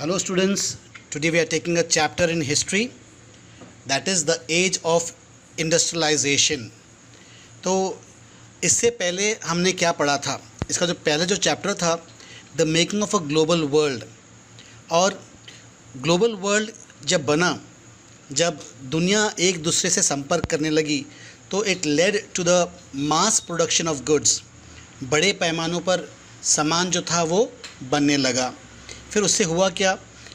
Hello students, today we are taking a chapter in history, that is the age of industrialization. तो इससे पहले हमने क्या पढ़ा था? इसका जो पहले जो चैप्टर था, the making of a global world. और ग्लोबल वर्ल्ड जब बना, जब दुनिया एक दूसरे से संपर्क करने लगी, तो it led to the mass production of goods. बड़े पैमानों पर सामान जो था वो बनने लगा। फिर उससे हुआ क्या?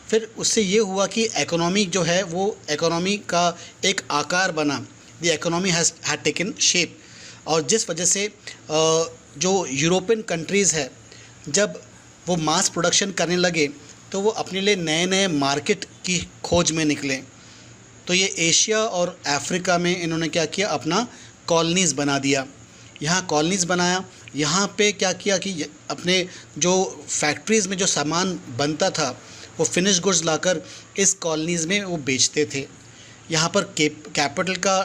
फिर उससे ये हुआ कि इकोनॉमी जो है वो इकोनॉमी का एक आकार बना। The economy had taken shape. और जिस वजह से जो यूरोपियन कंट्रीज़ है, जब वो मास प्रोडक्शन करने लगे तो वो अपने लिए नए नए मार्केट की खोज में निकले। तो ये एशिया और अफ्रीका में इन्होंने क्या किया, अपना कॉलोनीज़ बना दिया। यहाँ कॉलोनीज़ बनाया, यहाँ पे क्या किया कि अपने जो फैक्ट्रीज़ में जो सामान बनता था वो फिनिश गुड्स लाकर इस कॉलोनीज़ में वो बेचते थे। यहाँ पर कैपिटल का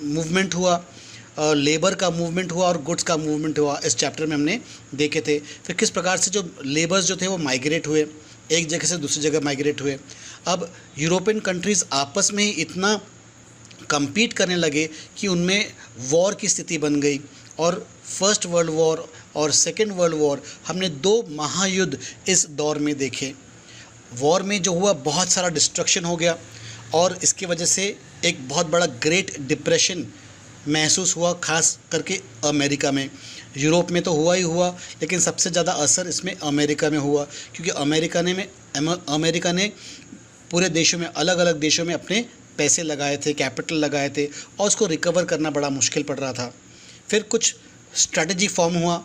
मूवमेंट हुआ, लेबर का मूवमेंट हुआ और गुड्स का मूवमेंट हुआ। इस चैप्टर में हमने देखे थे। फिर किस प्रकार से जो लेबर्स जो थे वो माइग्रेट हुए, एक जगह से दूसरी जगह माइग्रेट हुए। अब यूरोपियन कंट्रीज़ आपस में ही इतना compete करने लगे कि उनमें वॉर की स्थिति बन गई। और फर्स्ट वर्ल्ड वॉर और सेकेंड वर्ल्ड वॉर, हमने दो महायुद्ध इस दौर में देखे। वॉर में जो हुआ, बहुत सारा डिस्ट्रक्शन हो गया और इसकी वजह से एक बहुत बड़ा ग्रेट डिप्रेशन महसूस हुआ, खास करके अमेरिका में। यूरोप में तो हुआ ही हुआ, लेकिन सबसे ज़्यादा असर इसमें अमेरिका में हुआ, क्योंकि अमेरिका ने पूरे देशों में, अलग अलग देशों में अपने पैसे लगाए थे, कैपिटल लगाए थे, और उसको रिकवर करना बड़ा मुश्किल पड़ रहा था। फिर कुछ स्ट्रेटजी फॉर्म हुआ,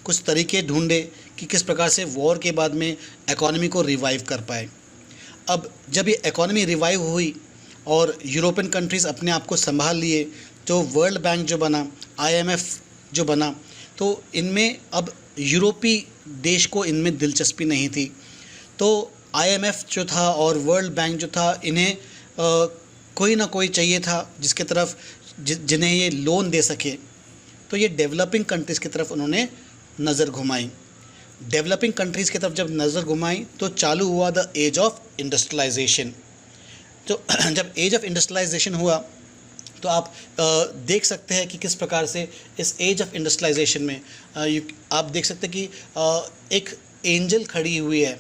कुछ तरीके ढूंढे कि किस प्रकार से वॉर के बाद में इकोनॉमी को रिवाइव कर पाए। अब जब ये इकोनॉमी रिवाइव हुई और यूरोपियन कंट्रीज़ अपने आप को संभाल लिए, जो वर्ल्ड बैंक जो बना, IMF जो बना, तो इनमें अब यूरोपी देश को इनमें दिलचस्पी नहीं थी। तो IMF जो था और वर्ल्ड बैंक जो था, इन्हें कोई ना कोई चाहिए था जिसके तरफ जिन्हें ये लोन दे सके। तो ये डेवलपिंग कंट्रीज़ की तरफ उन्होंने नज़र घुमाई। डेवलपिंग कंट्रीज़ की तरफ जब नज़र घुमाई तो चालू हुआ द एज ऑफ इंडस्ट्रियलाइजेशन। तो जब एज ऑफ इंडस्ट्रियलाइजेशन हुआ तो आप देख सकते हैं कि किस प्रकार से इस एज ऑफ इंडस्ट्रियलाइजेशन में आप देख सकते हैं कि एक एंजल खड़ी हुई है।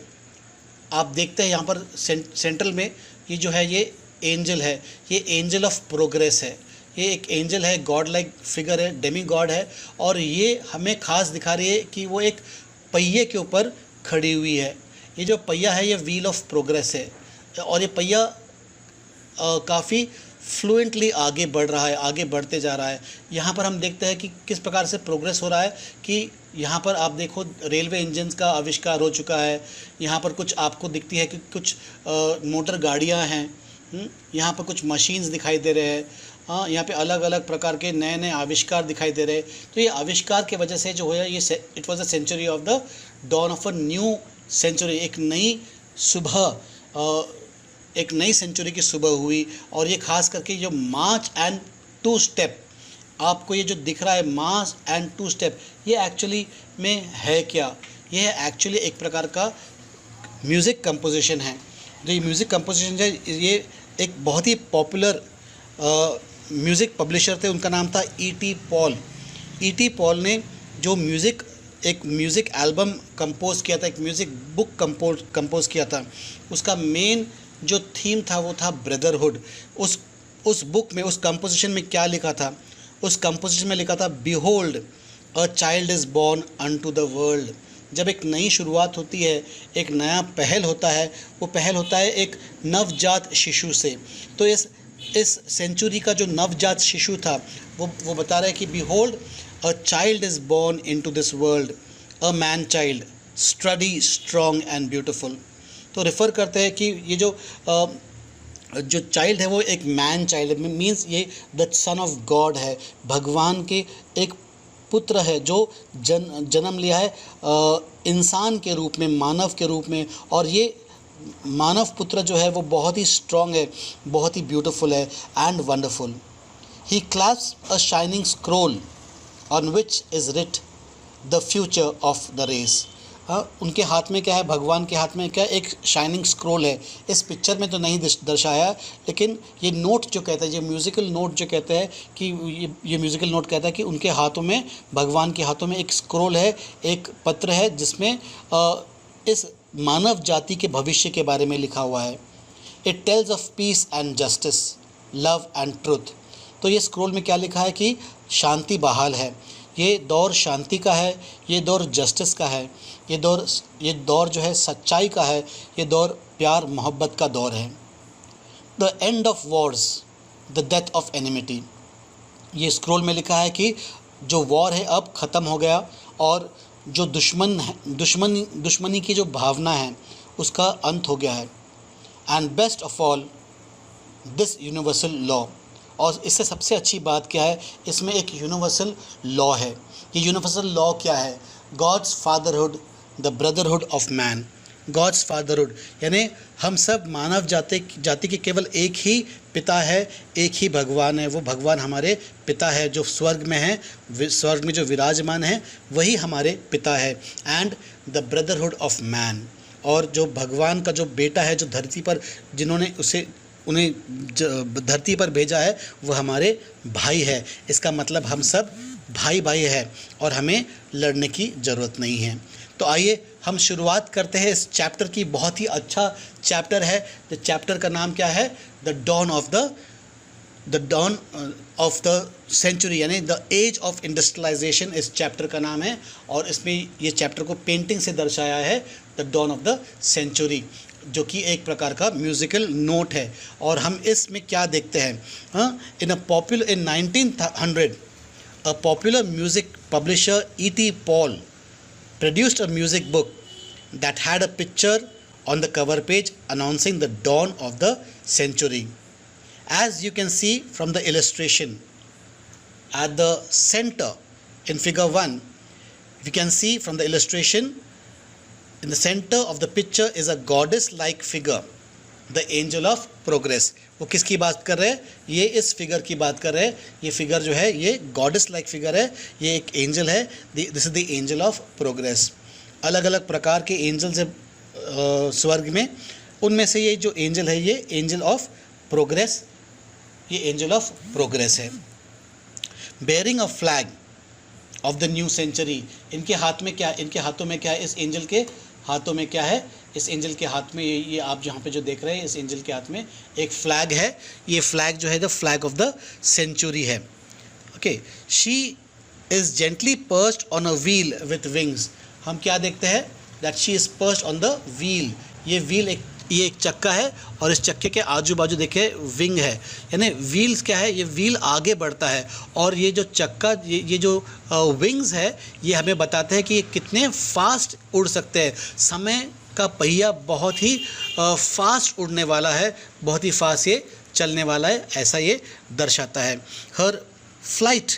आप देखते हैं यहाँ पर सेंट्रल में ये जो है, ये एंजल है, ये एंजल ऑफ प्रोग्रेस है। ये एक एंजल है, गॉड लाइक फिगर है, डेमी गॉड है, और ये हमें खास दिखा रही है कि वो एक पहिए के ऊपर खड़ी हुई है। ये जो पहिया है, ये व्हील ऑफ प्रोग्रेस है, और ये पहिया काफ़ी फ्लुएंटली आगे बढ़ रहा है, आगे बढ़ते जा रहा है। यहाँ पर हम देखते हैं कि किस प्रकार से प्रोग्रेस हो रहा है, कि यहाँ पर आप देखो रेलवे इंजन्स का आविष्कार हो चुका है। यहाँ पर कुछ आपको दिखती है कि कुछ मोटर गाड़ियाँ हैं, यहाँ पर कुछ मशीन्स दिखाई दे रहे हैं। हाँ, यहाँ पे अलग अलग प्रकार के नए नए आविष्कार दिखाई दे रहे हैं। तो ये आविष्कार की वजह से जो हुआ, ये it was the century of the dawn of a new century. एक नई सुबह, एक नई सेंचुरी की सुबह हुई। और ये खास करके जो मार्च एंड टू स्टेप, आपको ये जो दिख रहा है मार्च एंड टू स्टेप, ये एक्चुअली में है क्या? ये एक्चुअली एक प्रकार का म्यूज़िक कंपोजिशन है। जो ये म्यूज़िक कंपोजिशन है, ये एक बहुत ही पॉपुलर म्यूज़िक पब्लिशर थे, उनका नाम था E.T. पॉल। E.T. पॉल ने जो एक म्यूज़िक एल्बम कंपोज किया था, एक म्यूज़िक बुक कंपोज किया था। उसका मेन जो थीम था वो था ब्रदरहुड। उस बुक में, उस कंपोजिशन में क्या लिखा था? उस कंपोजिशन में लिखा था, behold a child is born unto the world. जब एक नई शुरुआत होती है, एक नया पहल होता है, वो पहल होता है एक नवजात शिशु से। तो इस सेंचुरी का जो नवजात शिशु था, वो बता रहा है कि behold a child is born into this world, a man child, study strong and beautiful. तो रेफ़र करते हैं कि ये जो चाइल्ड है वो एक मैन चाइल्ड है, मीन्स ये द सन ऑफ गॉड है, भगवान के एक पुत्र है जो जन्म लिया है इंसान के रूप में, मानव के रूप में। और ये मानव पुत्र जो है वो बहुत ही स्ट्रॉन्ग है, बहुत ही ब्यूटीफुल है and wonderful. He claps a shining scroll on which is writ the future of the race. उनके हाथ में क्या है, भगवान के हाथ में क्या एक शाइनिंग स्क्रोल है। इस पिक्चर में तो नहीं दर्शाया, लेकिन ये नोट जो कहता है, ये म्यूज़िकल नोट जो कहते हैं कि ये म्यूज़िकल नोट कहता है कि उनके हाथों में, भगवान के हाथों में एक स्क्रोल है, एक पत्र है जिसमें इस मानव जाति के भविष्य के बारे में लिखा हुआ है। It tells of peace and justice, love and truth. तो ये स्क्रोल में क्या लिखा है कि शांति बहाल है, ये दौर शांति का है, ये दौर जस्टिस का है, ये दौर जो है सच्चाई का है, ये दौर प्यार मोहब्बत का दौर है। The end of wars, the death of enmity. ये स्क्रोल में लिखा है कि जो वॉर है अब ख़त्म हो गया, और जो दुश्मनी की जो भावना है उसका अंत हो गया है। And best of all this universal law. और इससे सबसे अच्छी बात क्या है, इसमें एक यूनिवर्सल लॉ है। ये यूनिवर्सल लॉ क्या है? God's fatherhood, the brotherhood of man. God's fatherhood यानी हम सब मानव जाति के केवल एक ही पिता है, एक ही भगवान है। वो भगवान हमारे पिता है जो स्वर्ग में है, स्वर्ग में जो विराजमान है वही हमारे पिता है। And the brotherhood of man, और जो भगवान का जो बेटा है, जो धरती पर जिन्होंने उन्हें धरती पर भेजा है, वो हमारे भाई है। इसका मतलब हम सब भाई भाई है और हमें लड़ने की ज़रूरत नहीं है। तो आइए हम शुरुआत करते हैं इस चैप्टर की। बहुत ही अच्छा चैप्टर है। द चैप्टर का नाम क्या है? The dawn of the century, यानी द एज ऑफ इंडस्ट्रियलाइजेशन इस चैप्टर का नाम है। और इसमें ये चैप्टर को पेंटिंग से दर्शाया है, the dawn of the century, जो कि एक प्रकार का म्यूज़िकल नोट है। और हम इसमें क्या देखते हैं? इन 1900 a popular music publisher E.T. Paul produced a music book that had a picture on the cover page announcing the dawn of the century. As you can see from the illustration at the center in figure 1, you can see from the illustration in the center of the picture is a goddess like figure, the angel of progress. वो किसकी बात कर रहे हैं? ये इस figure की बात कर रहे हैं। ये फिगर जो है ये गॉडेस लाइक फिगर है, ये एक एंजल है। This is the angel of progress. अलग अलग प्रकार के एंजल्स है स्वर्ग में, उनमें से ये जो एंजल है ये एंजल ऑफ प्रोग्रेस, ये एंजल ऑफ प्रोग्रेस है। Bearing a flag of the new century. इनके हाथ में क्या, इनके हाथों में क्या है? इस एंजल के हाथों में क्या है? इस एंजल के हाथ में ये आप जहाँ पे जो देख रहे हैं, इस एंजल के हाथ में एक फ्लैग है। ये फ्लैग जो है the flag of the century है। Okay, she is gently perched on a wheel with wings. हम क्या देखते हैं? That she is perched on the wheel. ये व्हील ये एक चक्का है और इस चक्के के आजू बाजू देखिए विंग है, यानी व्हील्स क्या है? ये व्हील आगे बढ़ता है और ये जो चक्का, ये जो विंग्स है, ये हमें बताते हैं कि ये कितने फास्ट उड़ सकते हैं। समय का पहिया बहुत ही फास्ट उड़ने वाला है, बहुत ही फास्ट ये चलने वाला है, ऐसा ये दर्शाता है। Her flight,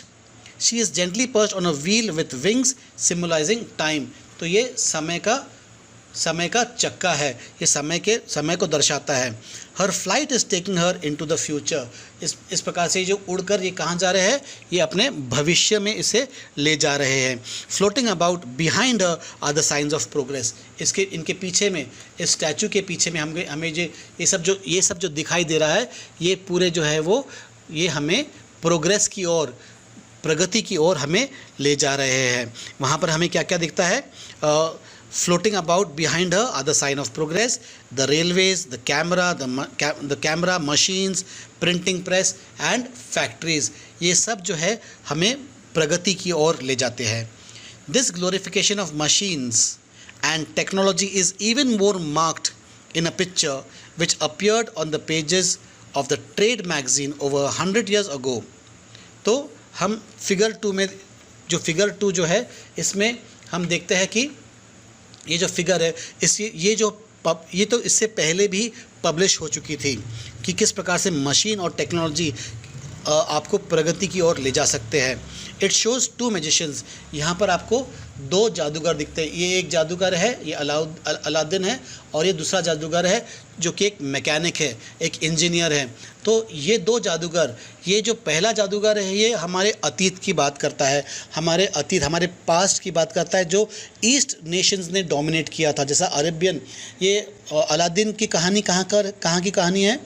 she is gently perched on a wheel with wings symbolising time. तो ये समय का चक्का है, ये समय को दर्शाता है। Her flight is taking her into the future. इस प्रकार से जो उड़कर ये कहाँ जा रहे हैं? ये अपने भविष्य में इसे ले जा रहे हैं। Floating about behind her are the science of progress. इनके पीछे में, इस स्टैचू के पीछे में हमें ये सब जो दिखाई दे रहा है, ये पूरे जो है वो ये हमें प्रोग्रेस की ओर, प्रगति की ओर हमें ले जा रहे हैं। वहाँ पर हमें क्या क्या दिखता है? Floating about behind her are the sign of progress, the railways, the camera, machines, printing press and factories. ये सब जो है हमें प्रगति की ओर ले जाते हैं। This glorification of machines and technology is even more marked in a picture which appeared on the pages of the trade magazine over 100 years ago. तो हम फिगर 2 में, जो फिगर 2 जो है, इसमें हम देखते हैं कि ये जो फिगर है, ये तो इससे पहले भी पब्लिश हो चुकी थी कि किस प्रकार से मशीन और टेक्नोलॉजी आपको प्रगति की ओर ले जा सकते हैं। इट शोज़ टू मैजिशियंस, यहाँ पर आपको दो जादूगर दिखते हैं। ये एक जादूगर है, ये अलादीन है, और ये दूसरा जादूगर है जो कि एक मैकेनिक है, एक इंजीनियर है। तो ये दो जादूगर, ये जो पहला जादूगर है ये हमारे अतीत की बात करता है, हमारे अतीत, हमारे पास्ट की बात करता है, जो ईस्ट नेशंस ने डोमिनेट किया था। जैसा अरेबियन, ये अलादीन की कहानी कहाँ की कहानी है?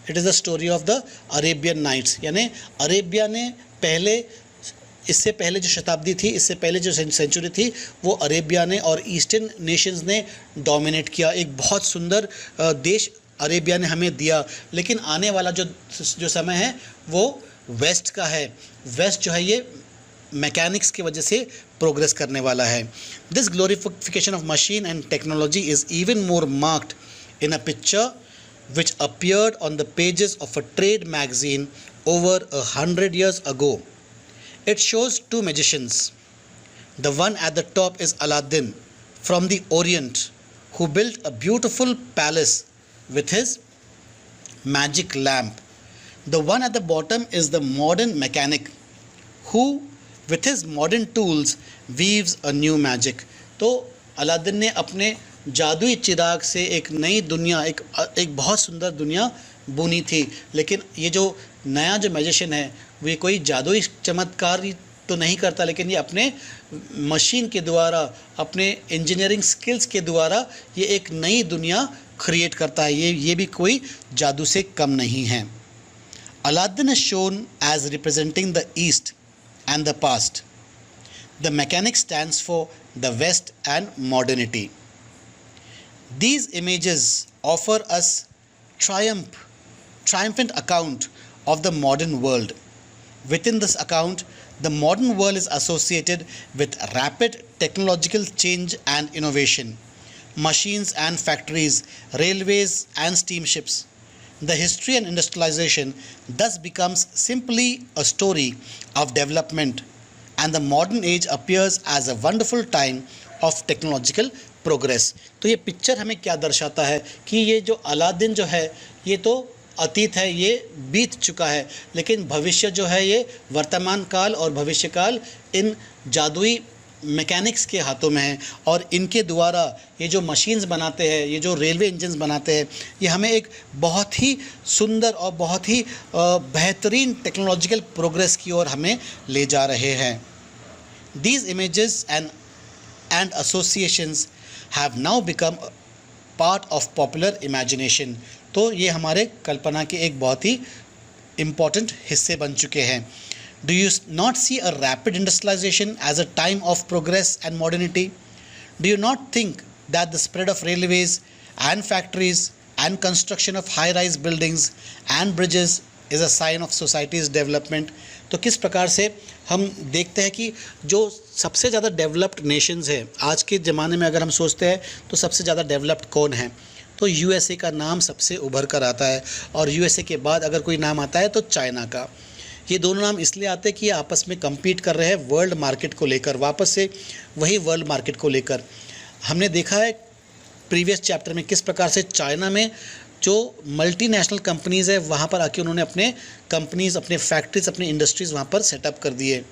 It is the story of the Arabian Nights, यानी अरेबिया ने पहले, इससे पहले जो शताब्दी थी, इससे पहले जो सेंचुरी थी, वो अरेबिया ने और ईस्टर्न नेशंस ने डोमिनेट किया। एक बहुत सुंदर देश अरेबिया ने हमें दिया, लेकिन आने वाला जो समय है वो वेस्ट का है। वेस्ट जो है ये मैकेनिक्स की वजह से प्रोग्रेस करने वाला है। This glorification of machine and technology is even more marked in a picture which appeared on the pages of a trade magazine over 100 years ago. It shows two magicians. The one at the top is Aladdin from the Orient, who built a beautiful palace with his magic lamp. The one at the bottom is the modern mechanic, who with his modern tools weaves a new magic. तो Aladdin ने अपने जादुई चिराग से एक नई दुनिया, एक बहुत सुंदर दुनिया बुनी थी। लेकिन ये जो नया जो मैजिशियन है वो कोई जादुई चमत्कार तो नहीं करता, लेकिन ये अपने मशीन के द्वारा, अपने इंजीनियरिंग स्किल्स के द्वारा ये एक नई दुनिया क्रिएट करता है। ये भी कोई जादू से कम नहीं है। Aladdin is shown as representing the East and the past. The mechanic stands for the West and modernity. These images offer us triumphant account of the modern world. Within this account, the modern world is associated with rapid technological change and innovation, machines and factories, railways and steamships. The history and industrialization thus becomes simply a story of development, and the modern age appears as a wonderful time of technological progress. तो ये picture हमें क्या दर्शाता है कि ये जो Aladdin जो है ये तो अतीत है, ये बीत चुका है, लेकिन भविष्य जो है ये वर्तमान काल और भविष्य काल इन जादुई मैकेनिक्स के हाथों में है। और इनके द्वारा ये जो मशीन्स बनाते हैं, ये जो रेलवे इंजन्स बनाते हैं, ये हमें एक बहुत ही सुंदर और बहुत ही बेहतरीन टेक्नोलॉजिकल प्रोग्रेस की ओर हमें ले जा रहे हैं। These images and associations have now become part of popular imagination. तो ये हमारे कल्पना के एक बहुत ही इम्पॉर्टेंट हिस्से बन चुके हैं। Do you not see a rapid industrialization as a time of progress and modernity? Do you not think that the spread of railways and factories and construction of high-rise buildings and bridges is a sign of society's development? तो किस प्रकार से हम देखते हैं कि जो सबसे ज़्यादा डेवलप्ड नेशंस है आज के ज़माने में, अगर हम सोचते हैं तो सबसे ज़्यादा डेवलप्ड कौन है, तो यूएसए का नाम सबसे उभर कर आता है। और यूएसए के बाद अगर कोई नाम आता है तो चाइना का। ये दोनों नाम इसलिए आते हैं कि ये आपस में कम्पीट कर रहे हैं वर्ल्ड मार्केट को लेकर, वापस से वही वर्ल्ड मार्केट को लेकर। हमने देखा है प्रीवियस चैप्टर में किस प्रकार से चाइना में जो मल्टीनेशनल कंपनीज़ है वहाँ पर आके उन्होंने अपने कंपनीज़, अपने फैक्ट्रीज़, अपने इंडस्ट्रीज़ वहाँ पर सेटअप कर दिए।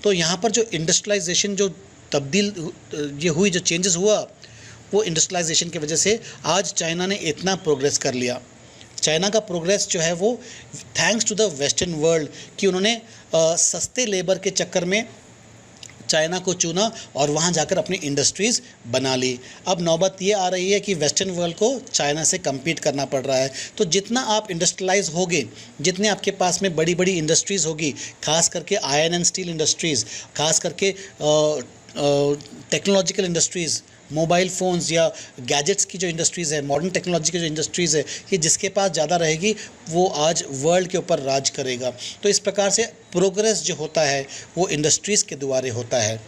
तो यहाँ पर जो इंडस्ट्रियलाइजेशन जो तब्दील ये हुई, जो चेंजेस हुआ, वो इंडस्ट्रियलाइजेशन की वजह से आज चाइना ने इतना प्रोग्रेस कर लिया। चाइना का प्रोग्रेस जो है वो thanks to the western world कि उन्होंने सस्ते लेबर के चक्कर में चाइना को चुना और वहाँ जाकर अपनी इंडस्ट्रीज़ बना ली। अब नौबत ये आ रही है कि वेस्टर्न वर्ल्ड को चाइना से कम्पीट करना पड़ रहा है। तो जितना आप इंडस्ट्रियलाइज होगे, जितने आपके पास में बड़ी बड़ी इंडस्ट्रीज़ होगी, खास करके आयरन एंड स्टील इंडस्ट्रीज़, खास करके टेक्नोलॉजिकल इंडस्ट्रीज़, मोबाइल फ़ोन्स या गैजेट्स की जो इंडस्ट्रीज़ है, मॉडर्न टेक्नोलॉजी की जो इंडस्ट्रीज़ है, ये जिसके पास ज़्यादा रहेगी वो आज वर्ल्ड के ऊपर राज करेगा। तो इस प्रकार से प्रोग्रेस जो होता है वो इंडस्ट्रीज़ के द्वारा होता है।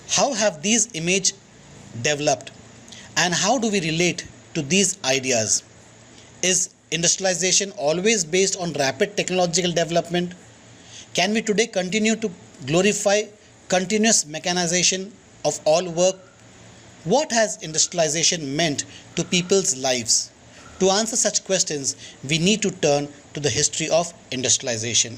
How have these image developed and how do we relate to these ideas? Is industrialisation always based on rapid technological development? Can we today continue to glorify continuous mechanization of all work? What has industrialization meant to people's lives? To answer such questions, we need to turn to the history of industrialization.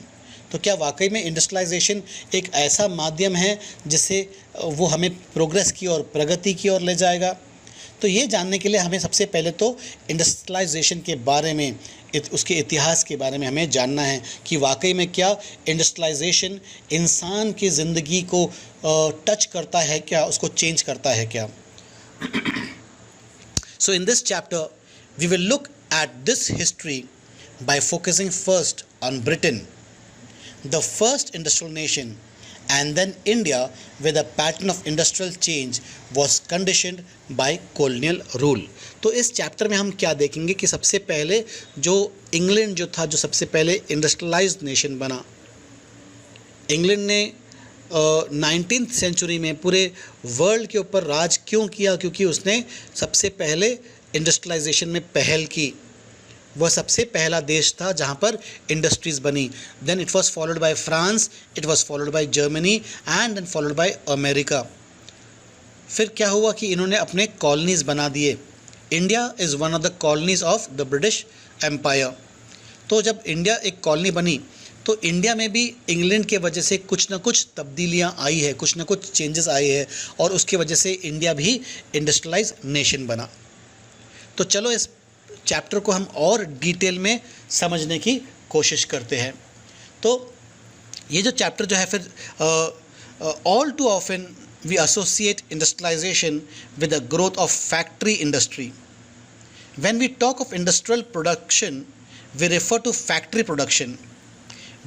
तो क्या वाकई में industrialisation एक ऐसा माध्यम है जिससे वो हमें प्रोग्रेस की और प्रगति की ओर ले जाएगा? तो ये जानने के लिए हमें सबसे पहले तो इंडस्ट्रियलाइजेशन के बारे में, उसके इतिहास के बारे में हमें जानना है कि वाकई में क्या इंडस्ट्रियलाइजेशन इंसान की ज़िंदगी को टच करता है क्या, उसको चेंज करता है क्या? So in this chapter we will look at this history by focusing first on Britain, the first industrial nation, and then India, where the pattern of industrial change was conditioned by colonial rule. तो इस chapter में हम क्या देखेंगे कि सबसे पहले जो इंग्लैंड जो था, जो सबसे पहले इंडस्ट्रियलाइज्ड नेशन बना, इंग्लैंड ने 19th सेंचुरी में पूरे वर्ल्ड के ऊपर राज क्यों किया? क्योंकि उसने सबसे पहले इंडस्ट्रियलाइजेशन में पहल की। वह सबसे पहला देश था जहाँ पर इंडस्ट्रीज़ बनी। Then it was followed by France, it was followed by Germany and then followed by America. फिर क्या हुआ कि इन्होंने अपने कॉलोनीज़ बना दिए। India is one of the colonies of the British empire. तो जब इंडिया एक कॉलोनी बनी तो इंडिया में भी इंग्लैंड के वजह से कुछ ना कुछ तब्दीलियाँ आई है, कुछ ना कुछ चेंजेस आए हैं, और उसके वजह से इंडिया भी इंडस्ट्रियलाइज नेशन बना। तो चलो इस चैप्टर को हम और डिटेल में समझने की कोशिश करते हैं। तो ये जो चैप्टर जो है, फिर all too often we associate industrialisation with the growth of factory industry. When we talk of industrial production we refer to factory production.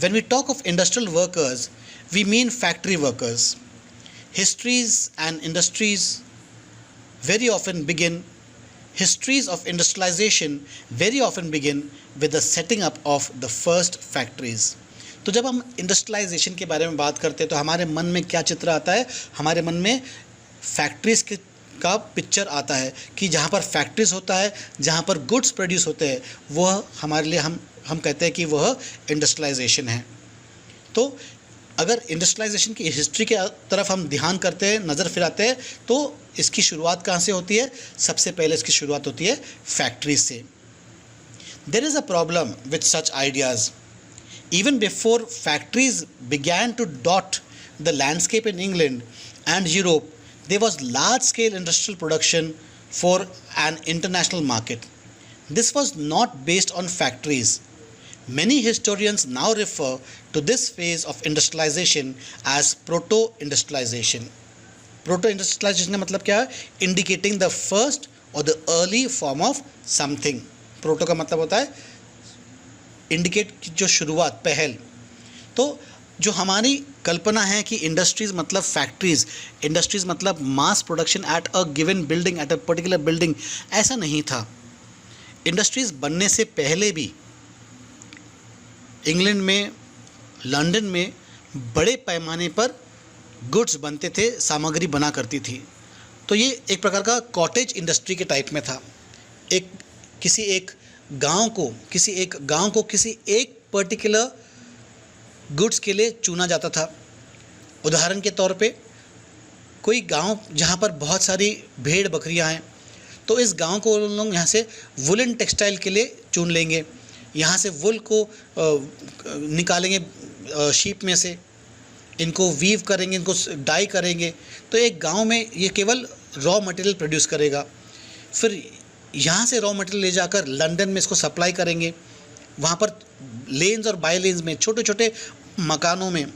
When we talk of industrial workers, we mean factory workers. Histories and industries very often begin, histories of industrialization very often begin with the setting up of the first factories. तो जब हम industrialisation के बारे में बात करते हैं तो हमारे मन में क्या चित्र आता है? हमारे मन में फैक्ट्रीज़ का पिक्चर आता है कि जहाँ पर फैक्ट्रीज़ होता है, जहाँ पर गुड्स प्रोड्यूस होते हैं, वह हमारे लिए हम कहते हैं कि वह इंडस्ट्रियलाइजेशन है। तो अगर इंडस्ट्रियलाइजेशन की हिस्ट्री के तरफ हम ध्यान करते हैं, नज़र फिराते हैं, तो इसकी शुरुआत कहाँ से होती है? सबसे पहले इसकी शुरुआत होती है फैक्ट्रीज से। There is a problem with such ideas. Even before factories began to dot the landscape in England and Europe, there was large-scale industrial production for an international market. This was not based on factories. Many historians now refer to this phase of industrialization as proto-industrialization. Proto-industrialization का मतलब क्या है? Indicating the first or the early form of something. Proto का मतलब होता है indicate की जो शुरुआत, पहल। तो जो हमारी कल्पना है कि इंडस्ट्रीज़ मतलब फैक्ट्रीज़, इंडस्ट्रीज़ मतलब mass production at a given building, at a particular building, ऐसा नहीं था। इंडस्ट्रीज़ बनने से पहले भी इंग्लैंड में, लंदन में बड़े पैमाने पर गुड्स बनते थे, सामग्री बना करती थी। तो ये एक प्रकार का कॉटेज इंडस्ट्री के टाइप में था। किसी एक गांव को किसी एक पर्टिकुलर गुड्स के लिए चुना जाता था। उदाहरण के तौर पे कोई गांव जहां पर बहुत सारी भेड़ बकरियां हैं, तो इस गांव को उन लोग यहाँ से वुलन टेक्सटाइल के लिए चुन लेंगे। यहाँ से वुल को निकालेंगे शीप में से, इनको वीव करेंगे, इनको डाई करेंगे। तो एक गांव में ये केवल रॉ मटेरियल प्रोड्यूस करेगा। फिर यहाँ से रॉ मटेरियल ले जाकर लंदन में इसको सप्लाई करेंगे। वहाँ पर लेन्स और बाई लेन्स में छोटे छोटे मकानों में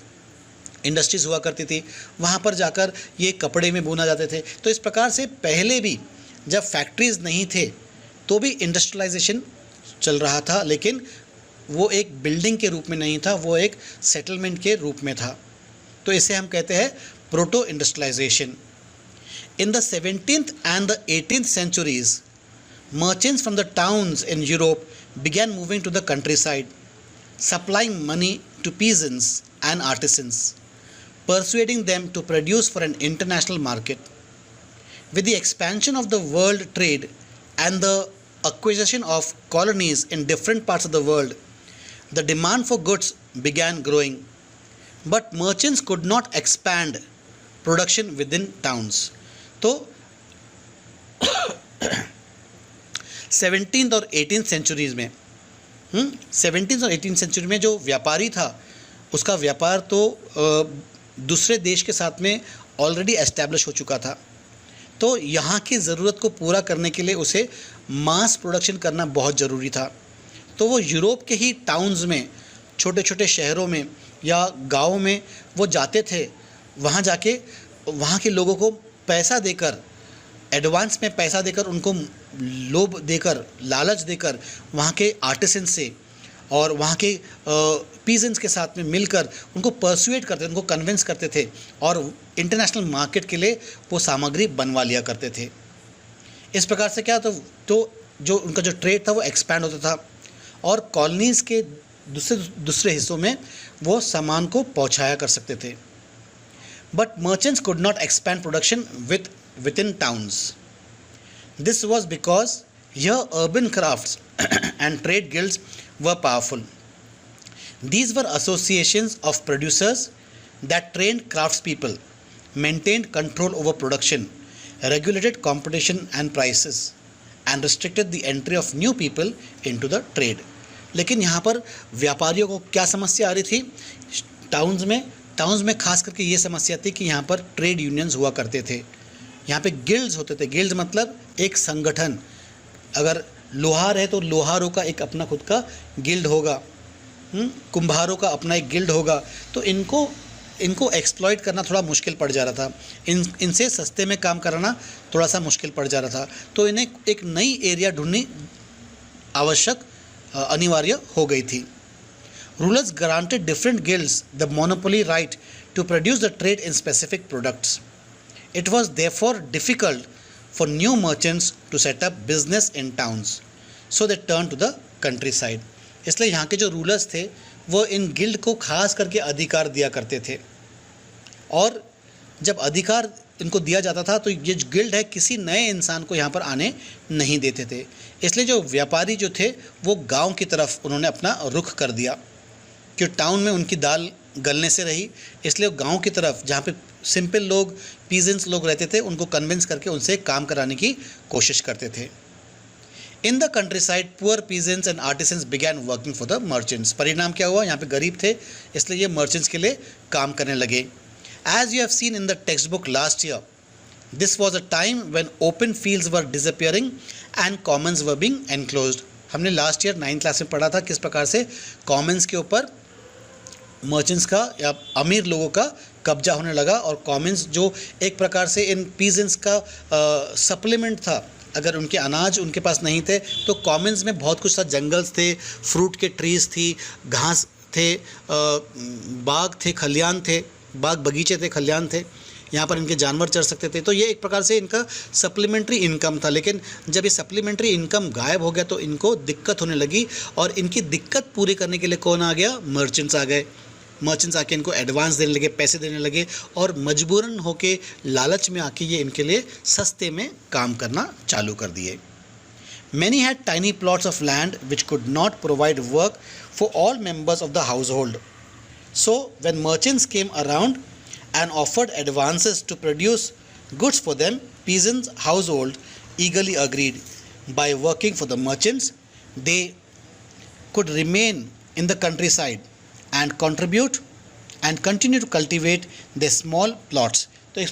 इंडस्ट्रीज़ हुआ करती थी, वहाँ पर जाकर ये कपड़े में बुना जाते थे। तो इस प्रकार से पहले भी जब फैक्ट्रीज़ नहीं थे तो भी इंडस्ट्रियलाइजेशन चल रहा था, लेकिन वो एक बिल्डिंग के रूप में नहीं था, वो एक सेटलमेंट के रूप में था। तो इसे हम कहते हैं proto industrialisation. In the 17th and the 18th centuries, merchants from the towns in Europe began moving to the countryside, supplying money to peasants and artisans, persuading them to produce for an international market. With the expansion of the world trade and the acquisition of colonies in different parts of the world, the demand for goods began growing, but merchants could not expand production within towns. तो 17th और 18th centuries में 17th और 18th century में जो व्यापारी था उसका व्यापार तो दूसरे देश के साथ में ऑलरेडी एस्टैब्लिश हो चुका था। तो यहाँ की ज़रूरत को पूरा करने के लिए उसे मास प्रोडक्शन करना बहुत ज़रूरी था। तो वो यूरोप के ही टाउन्स में, छोटे छोटे शहरों में या गाँव में वो जाते थे। वहाँ जाके वहाँ के लोगों को पैसा देकर, एडवांस में पैसा देकर, उनको लोभ देकर, लालच देकर वहाँ के आर्टिसन से और वहाँ के पीजेंट्स के साथ में मिलकर उनको परसुएट करते, उनको कन्विंस करते थे और इंटरनेशनल मार्केट के लिए वो सामग्री बनवा लिया करते थे। इस प्रकार से क्या तो जो उनका जो ट्रेड था वो एक्सपैंड होता था और कॉलोनीज़ के दूसरे हिस्सों में वो सामान को पहुँचाया कर सकते थे। But merchants could not expand production within towns. This was because here urban crafts and trade guilds were powerful. These were associations of producers that trained craftspeople, maintained control over production, regulated competition and prices, and restricted the entry of new people into the trade. लेकिन यहाँ पर व्यापारियों को क्या समस्या आ रही थी? Towns में खास करके ये समस्या थी कि यहाँ पर ट्रेड यूनियंस हुआ करते थे। यहाँ पे गिल्ड्स होते थे। गिल्ड्स मतलब एक संगठन। अगर लोहार है तो लोहारों का एक अपना खुद का गिल्ड होगा, कुम्हारों का अपना एक गिल्ड होगा। तो इनको एक्सप्लॉइट करना थोड़ा मुश्किल पड़ जा रहा था। इनसे सस्ते में काम कराना थोड़ा सा मुश्किल पड़ जा रहा था। तो इन्हें एक नई एरिया ढूंढनी अनिवार्य हो गई थी। Rulers granted different guilds the monopoly right to produce the trade in specific products. It was therefore difficult for new merchants to set up business in towns, so they turned to the countryside. इसलिए यहाँ के जो rulers थे वो इन guild को खास करके अधिकार दिया करते थे और जब अधिकार इनको दिया जाता था तो ये जो गिल्ड है किसी नए इंसान को यहाँ पर आने नहीं देते थे। इसलिए जो व्यापारी जो थे वो गांव की तरफ उन्होंने अपना रुख कर दिया कि टाउन में उनकी दाल गलने से रही। इसलिए गांव की तरफ जहाँ पे सिंपल लोग, पीजेंट्स लोग रहते थे, उनको कन्विंस करके उनसे काम कराने की कोशिश करते थे। In the country side poor peasants and artisans began working for the merchants. परिणाम क्या हुआ? यहाँ पे गरीब थे इसलिए ये मर्चेंट्स के लिए काम करने लगे. As you have seen in the text book last year, this was a time when open fields were disappearing and commons were being enclosed. हमने लास्ट ईयर 9th क्लास में पढ़ा था किस प्रकार से कॉमन्स के ऊपर मर्चेंट्स का या अमीर लोगों का कब्जा होने लगा और कॉमन्स जो एक प्रकार से इन पीजेंट्स का सप्लीमेंट था. अगर उनके अनाज उनके पास नहीं थे तो कॉमन्स में बहुत कुछ था. जंगल्स थे, फ्रूट के ट्रीज़ थी, घास थे, बाग थे, खलियान थे, बाग बगीचे थे, खलियान थे, यहाँ पर इनके जानवर चर सकते थे. तो ये एक प्रकार से इनका सप्लीमेंट्री इनकम था. लेकिन जब ये सप्लीमेंट्री इनकम गायब हो गया तो इनको दिक्कत होने लगी और इनकी दिक्कत पूरी करने के लिए कौन आ गया? मर्चेंट्स आ गए. मर्चेंट्स आके इनको एडवांस देने लगे, पैसे देने लगे और मजबूरन होके लालच में आके ये इनके लिए सस्ते में काम करना चालू कर दिए. Many had tiny plots of land which could not provide work for all members of the household. So when merchants came around and offered advances to produce goods for them, peasants' household eagerly agreed. By working for the merchants, they could remain in the countryside and contribute and continue to cultivate their small plots. तो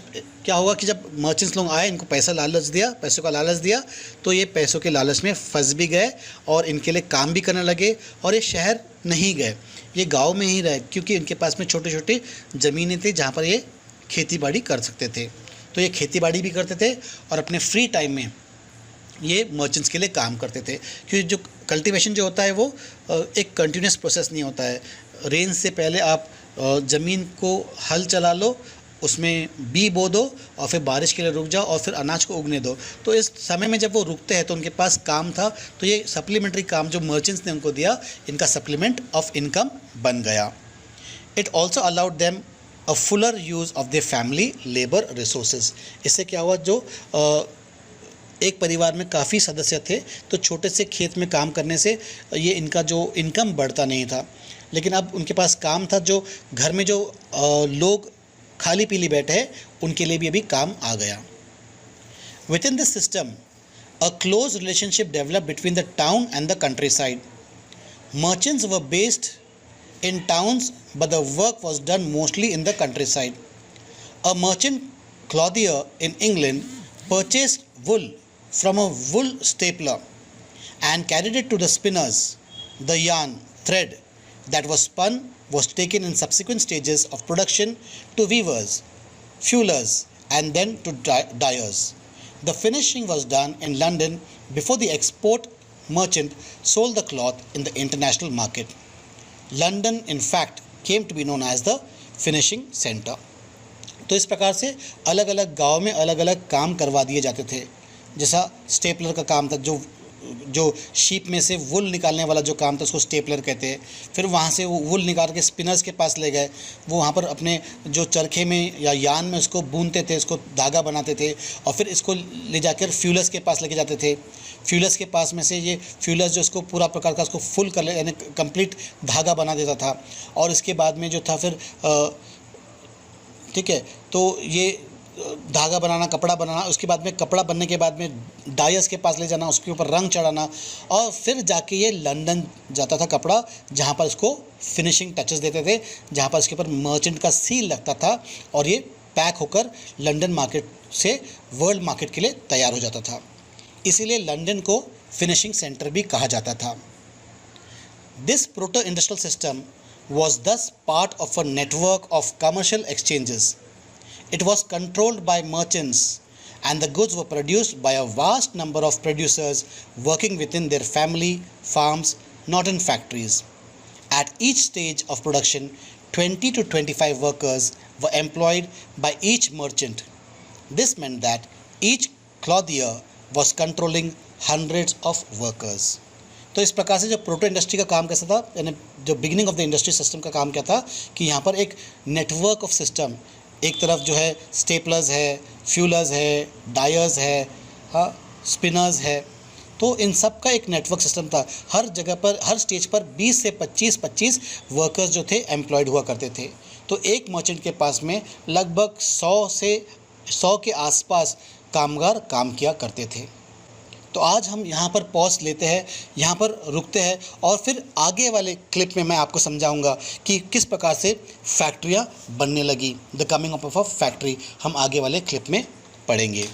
क्या होगा कि जब merchants लोग आए, इनको पैसों का लालच दिया तो ये पैसों के लालच में फंस भी गए और इनके लिए काम भी करने लगे और ये शहर नहीं गए, ये गांव में ही रहे क्योंकि इनके पास में छोटे छोटे ज़मीनें थी जहाँ पर ये खेती बाड़ी कर सकते थे. तो ये खेती बाड़ी भी करते थे और अपने फ्री टाइम में ये मर्चेंट्स के लिए काम करते थे. क्योंकि जो कल्टीवेशन जो होता है वो एक कंटिन्यूस प्रोसेस नहीं होता है. रेन से पहले आप ज़मीन को हल चला लो, उसमें बी बो दो और फिर बारिश के लिए रुक जाओ और फिर अनाज को उगने दो. तो इस समय में जब वो रुकते हैं तो उनके पास काम था. तो ये सप्लीमेंट्री काम जो मर्चेंट्स ने उनको दिया, इनका सप्लीमेंट ऑफ इनकम बन गया. It also allowed them a Fuller use of their family labour resources. इससे क्या हुआ, जो एक परिवार में काफ़ी सदस्य थे तो छोटे से खेत में काम करने से ये इनका जो इनकम बढ़ता नहीं था. लेकिन अब उनके पास काम था, जो घर में जो लोग खाली पीली बैठे हैं उनके लिए भी अभी काम आ गया. With in this system a close relationship develop between the town and the country side. Merchants were based in towns, but the work was done mostly in the countryside. A merchant clothier in England purchased wool from a wool stapler and carried it to the spinners. The yarn thread that was spun was taken in subsequent stages of production to weavers, fullers, and then to dyers. The finishing was done in London before the export merchant sold the cloth in the international market. London, in fact, came to be known as the finishing center. तो इस प्रकार से अलग अलग गांव में अलग अलग काम करवा दिए जाते थे. जैसा स्टेपलर का काम था, जो शीप में से वुल निकालने वाला जो काम था उसको स्टेपलर कहते हैं. फिर वहाँ से वो वुल निकाल के स्पिनर्स के पास ले गए. वो वहाँ पर अपने जो चरखे में या यान में उसको बुनते थे, इसको धागा बनाते थे और फिर इसको ले जाकर फ्यूलर्स के पास लेके जाते थे. फ्यूलर्स के पास में से ये फ्यूलर्स जो इसको पूरा प्रकार का उसको फुल कर ले, यानी कंप्लीट धागा बना देता था. और इसके बाद में जो था फिर ठीक है, तो ये धागा बनाना, कपड़ा बनाना, उसके बाद में कपड़ा बनने के बाद में डायर्स के पास ले जाना, उसके ऊपर रंग चढ़ाना और फिर जाके ये लंदन जाता था कपड़ा, जहाँ पर इसको फिनिशिंग टचेस देते थे, जहाँ पर इसके ऊपर मर्चेंट का सील लगता था और ये पैक होकर लंदन मार्केट से वर्ल्ड मार्केट के लिए तैयार हो जाता था. इसीलिए लंदन को फिनिशिंग सेंटर भी कहा जाता था. This proto industrial system was thus part of a network of commercial exchanges. It was controlled by merchants and the goods were produced by a vast number of producers working within their family farms, not in factories. At each stage of production, 20 to 25 workers were employed by each merchant. This meant that each clothier was controlling hundreds of workers. तो इस प्रकार से जो proto industry का काम कैसा था, यानी जो beginning of the industry system का काम क्या था कि यहाँ पर एक नेटवर्क ऑफ सिस्टम, एक तरफ जो है स्टेपलर्स है, फ्यूलर्स है, डायर्स है, हाँ, स्पिनर्स है. तो इन सब का एक नेटवर्क सिस्टम था. हर जगह पर, हर स्टेज पर 20 से 25 वर्कर्स जो थे एम्प्लॉयड हुआ करते थे. तो एक मर्चेंट के पास में लगभग 100 के आसपास कामगार काम किया करते थे. तो आज हम यहाँ पर पॉज लेते हैं, यहाँ पर रुकते हैं और फिर आगे वाले क्लिप में मैं आपको समझाऊंगा कि किस प्रकार से फैक्ट्रियाँ बनने लगी. The coming of a factory हम आगे वाले क्लिप में पढ़ेंगे.